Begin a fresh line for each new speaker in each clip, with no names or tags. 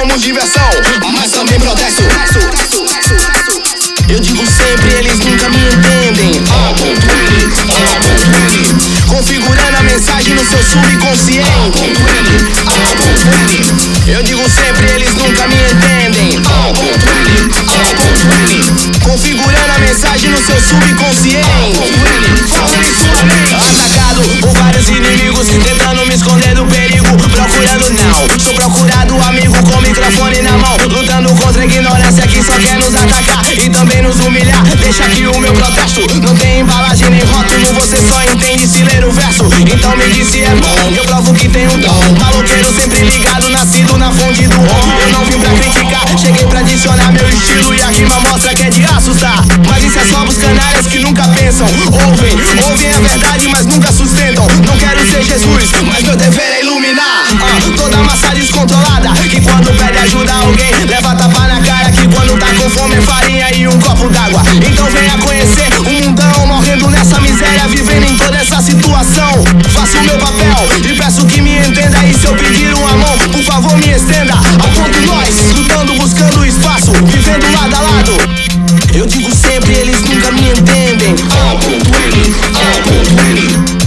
temos diversão, mas também protesto. Eu digo sempre, eles nunca me entendem. Configurando a mensagem no seu subconsciente. Eu digo sempre, eles nunca me entendem. Configurando a mensagem no seu subconsciente. Atacado por vários inimigos, tentando me esconder do perigo. Procurando não, sou procurado amigo com microfone na mão, lutando contra a ignorância que só quer nos atacar e também nos humilhar. Deixa aqui o meu protesto, não tem embalagem nem rótulo, você só entende se ler o verso. Então me diz se é bom, eu provo que tenho um dom. Maloqueiro sempre ligado, nascido na fonte do om. Eu não vim pra criticar, cheguei pra adicionar meu estilo e a rima mostra que é de assustar. Mas isso é só pros canalhas que nunca pensam. Ouvem a verdade, mas nunca sustentam. Não quero ser Jesus, mas meu dever é iluminar toda massa descontrolada que quando pede ajuda alguém leva tapa na cara, que quando tá com fome é farinha e um copo d'água. Então venha conhecer o mundão, morrendo nessa miséria, vivendo em toda essa situação. Faço o meu papel e peço que me entenda, e se eu pedir uma mão, por favor me estenda. Ao ponto nós, lutando, buscando espaço, vivendo lado a lado. Eu digo sempre, eles nunca me entendem.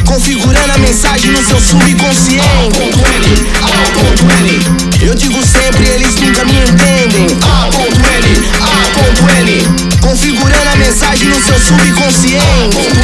Configurando a mensagem no seu subconsciente. Eu digo sempre, eles nunca me entendem. Configurando a mensagem no seu subconsciente.